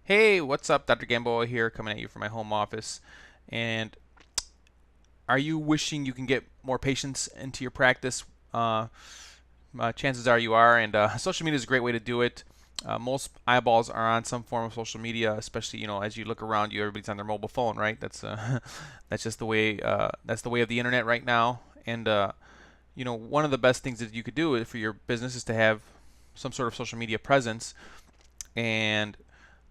Hey, what's up? Dr. Gamboa here, coming at you from my home office. And are you wishing you can get more patients into your practice? Chances are you are, and social media is a great way to do it. Most eyeballs are on some form of social media, especially as you look around you, everybody's on their mobile phone, right? That's just the way that's the way of the internet right now. And one of the best things that you could do for your business is to have some sort of social media presence. And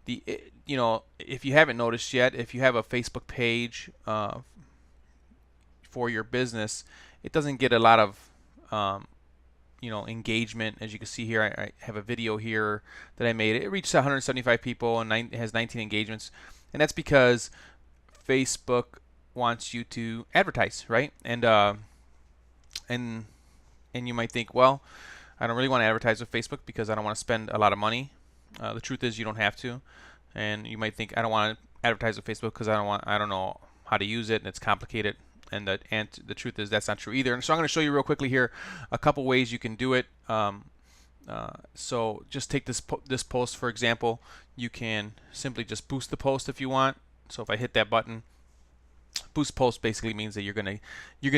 if you haven't noticed yet, if you have a Facebook page for your business, it doesn't get a lot of um, engagement. As you can see here, I have a video here that I made. It reached 175 people and it has 19 engagements, and that's because Facebook wants you to advertise, right? And and you might think, well, I don't really want to advertise with Facebook because I don't want to spend a lot of money. The truth is, you don't have to. And you might think, I don't want to advertise with Facebook because I don't know how to use it and it's complicated. And the truth is that's not true either. And so I'm going to show you real quickly here a couple ways you can do it. So just take this post for example. You can simply just boost the post if you want. So if I hit that button, boost post basically means that you're gonna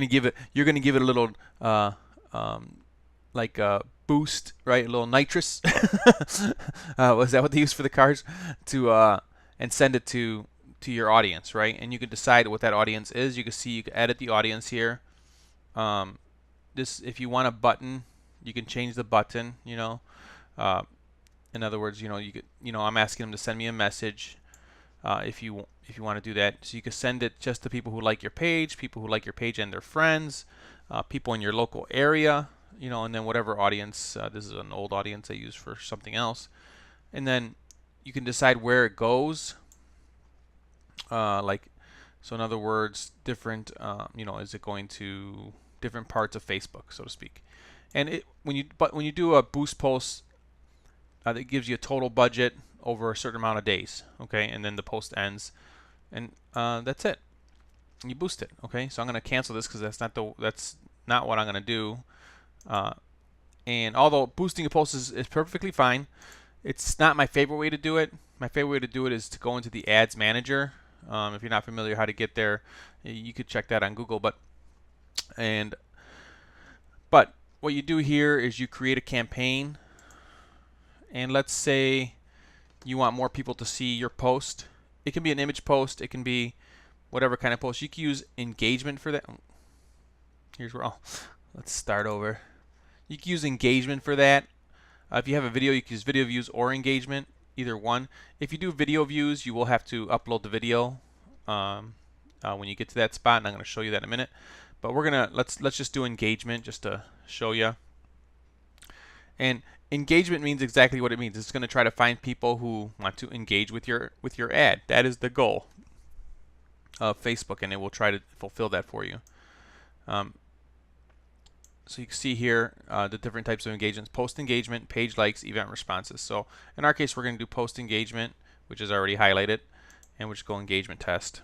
give it a little like a boost, right? A little nitrous. Was that what they use for the cars? To and send it to your audience, right? And you can decide what that audience is. You can see you can edit the audience here. This if you want a button, you can change the button. Uh, in other words, I'm asking them to send me a message. If you want to do that, so you can send it just to people who like your page, people who like your page and their friends, people in your local area, and then whatever audience. This is an old audience I use for something else, and then you can decide where it goes. Like, so in other words, different. Is it going to different parts of Facebook, so to speak? And when you do a boost post, that gives you a total budget over a certain amount of days. Okay, and then the post ends, and that's it. You boost it. Okay, so I'm going to cancel this because that's not what I'm going to do. And although boosting a post is perfectly fine, it's not my favorite way to do it. My favorite way to do it is to go into the ads manager. If you're not familiar how to get there, you could check that on Google. But what you do here is you create a campaign, and let's say you want more people to see your post. It can be an image post. It can be whatever kind of post. You can use engagement for that. Here's where let's start over. You can use engagement for that. If you have a video, you can use video views or engagement, either one. If you do video views, you will have to upload the video when you get to that spot, and I'm going to show you that in a minute. But let's just do engagement just to show you. And engagement means exactly what it means. It's going to try to find people who want to engage with your ad. That is the goal of Facebook, and it will try to fulfill that for you. So you can see here the different types of engagements: post engagement, page likes, event responses. So in our case, we're going to do post engagement, which is already highlighted, and we'll just go engagement test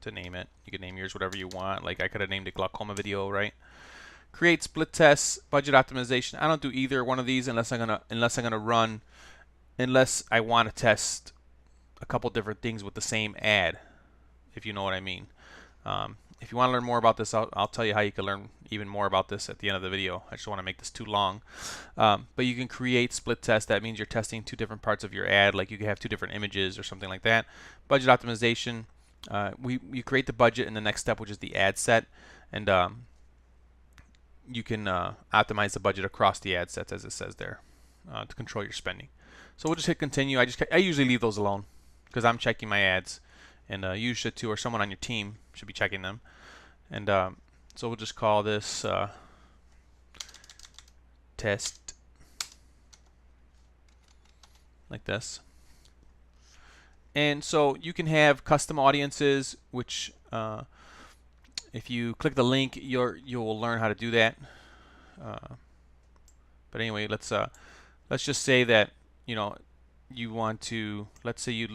to name it. You can name yours whatever you want. Like I could have named it glaucoma video, right? Create split tests, budget optimization. I don't do either one of these unless I want to test a couple different things with the same ad, if you know what I mean. If you want to learn more about this, I'll tell you how you can learn even more about this at the end of the video. I just want to make this too long. But you can create split tests. That means you're testing two different parts of your ad, like you could have two different images or something like that. Budget optimization. You create the budget in the next step, which is the ad set, and you can optimize the budget across the ad sets, as it says there, to control your spending. So we'll just hit continue. I usually leave those alone because I'm checking my ads, and you should too, or someone on your team should be checking them. And so we'll just call this test, like this. And so you can have custom audiences, which if you click the link, you'll learn how to do that. But anyway, let's just say that you want to, let's say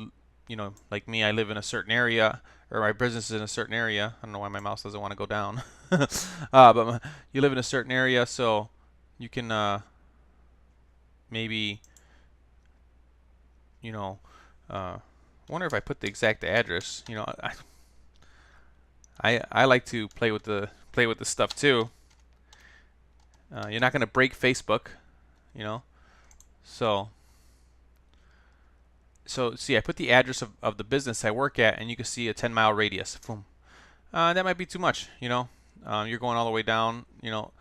like me, I live in a certain area, or my business is in a certain area. I don't know why my mouse doesn't want to go down. But you live in a certain area, so you can maybe Wonder if I put the exact address. You know, I like to play with the stuff too. You're not going to break Facebook, you know. So see, I put the address of the business I work at, and you can see a 10-mile radius. Boom. That might be too much, you know. You're going all the way down, you know.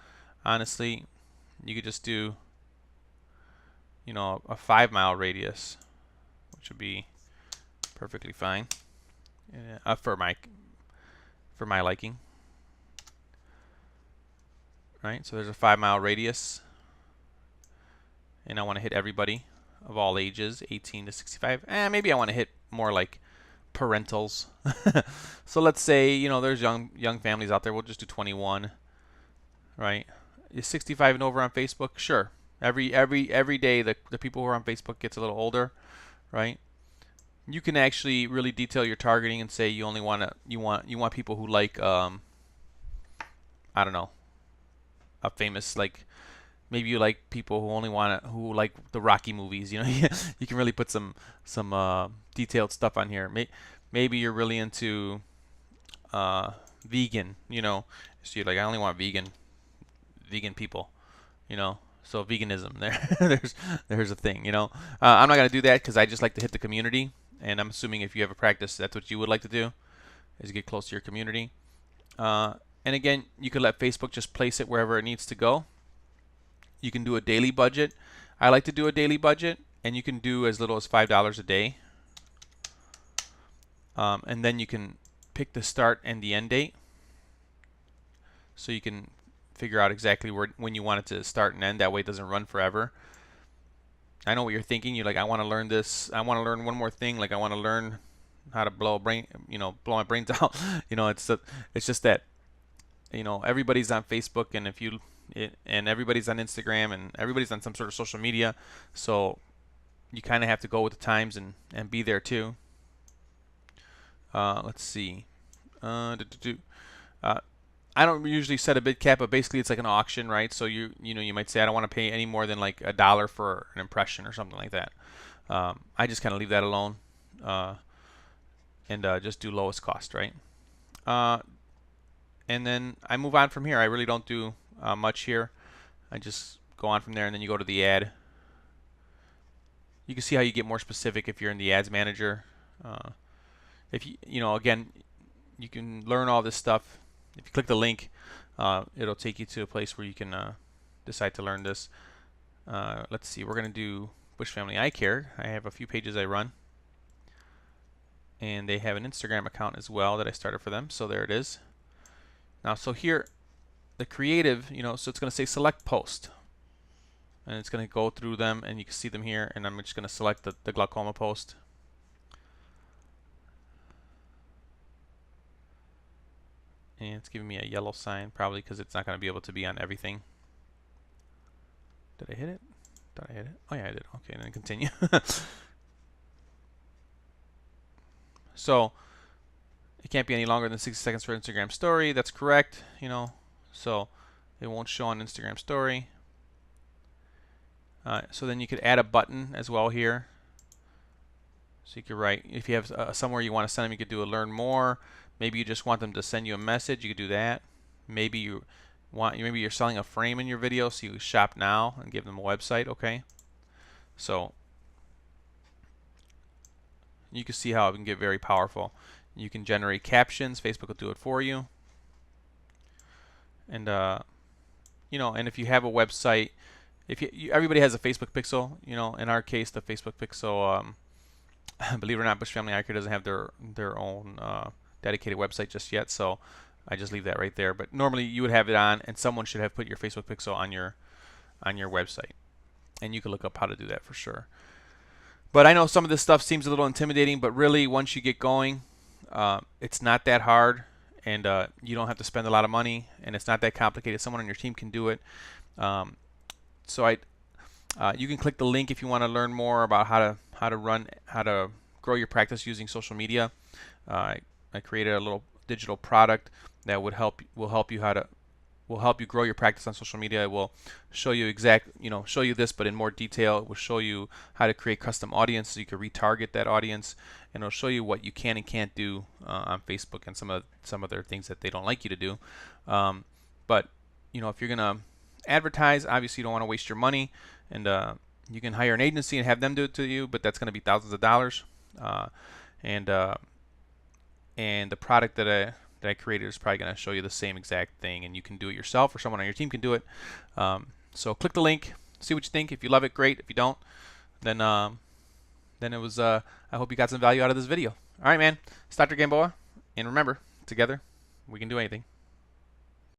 Honestly, you could just do, you know, a 5-mile radius, which would be perfectly fine for my liking. Right. So there's a 5-mile radius, and I want to hit everybody of all ages, 18 to 65. Maybe I want to hit more like parentals. So let's say, you know, there's young families out there. We'll just do 21. Right. Is 65 and over on Facebook? Sure. Every day the people who are on Facebook gets a little older, right? You can actually really detail your targeting and say you only you want people who like I don't know, a famous, like, maybe you like people who only who like the Rocky movies, you know. You can really put some detailed stuff on here. Maybe you're really into vegan, you know. So you're like, I only want vegan people, you know. So veganism, there's a thing, you know. I'm not gonna do that because I just like to hit the community, and I'm assuming if you have a practice, that's what you would like to do, is get close to your community. And again, you could let Facebook just place it wherever it needs to go. You can do a daily budget. I like to do a daily budget, and you can do as little as $5 a day. And then you can pick the start and the end date, so you can figure out exactly when you want it to start and end. That way it doesn't run forever. I know what you're thinking. You're like, I want to learn this. I want to learn one more thing. Like, I want to learn how to blow my brains out. You know, it's just that, you know, everybody's on Facebook, and and everybody's on Instagram, and everybody's on some sort of social media. So you kind of have to go with the times and be there too. Let's see. I don't usually set a bid cap, but basically it's like an auction, right? So you might say, I don't want to pay any more than like $1 for an impression or something like that. I just kind of leave that alone, and just do lowest cost, right? And then I move on from here. I really don't do much here. I just go on from there, and then you go to the ad. You can see how you get more specific if you're in the ads manager. If you know, again, you can learn all this stuff. If you click the link, it'll take you to a place where you can decide to learn this. Let's see, we're going to do Bush Family Eye Care. I have a few pages I run, and they have an Instagram account as well that I started for them. So there it is. Now, so here, the creative, you know, so it's going to say select post, and it's going to go through them, and you can see them here. And I'm just going to select the glaucoma post. And it's giving me a yellow sign, probably because it's not going to be able to be on everything. Did I hit it? Did I hit it? Oh yeah, I did. Okay, then continue. So it can't be any longer than 60 seconds for Instagram story. That's correct, you know. So it won't show on Instagram story. So then you could add a button as well here. So you could write, if you have somewhere you want to send them, you could do a learn more. Maybe you just want them to send you a message. You could do that. Maybe you're selling a frame in your video, so you shop now and give them a website. Okay. So you can see how it can get very powerful. You can generate captions. Facebook will do it for you. And you know, and if you have a website, if everybody has a Facebook pixel, you know, in our case, the Facebook pixel, believe it or not, Bush Family Eye Care doesn't have their own dedicated website just yet, so I just leave that right there. But normally you would have it on, and someone should have put your Facebook pixel on your website, and you can look up how to do that for sure. But I know some of this stuff seems a little intimidating, but really once you get going, it's not that hard, and you don't have to spend a lot of money, and it's not that complicated. Someone on your team can do it. So you can click the link if you want to learn more about how to grow your practice using social media. I created a little digital product that will help you how to will help you grow your practice on social media. It will show you show you this, but in more detail. It will show you how to create custom audience so you can retarget that audience, and it'll show you what you can and can't do on Facebook and some other things that they don't like you to do. But if you're gonna advertise, obviously you don't want to waste your money, and you can hire an agency and have them do it to you, but that's going to be thousands of dollars. And the product that I created is probably going to show you the same exact thing, and you can do it yourself, or someone on your team can do it. So click the link, see what you think. If you love it, great. If you don't, then it was. I hope you got some value out of this video. All right, man. It's Dr. Gamboa, and remember, together we can do anything.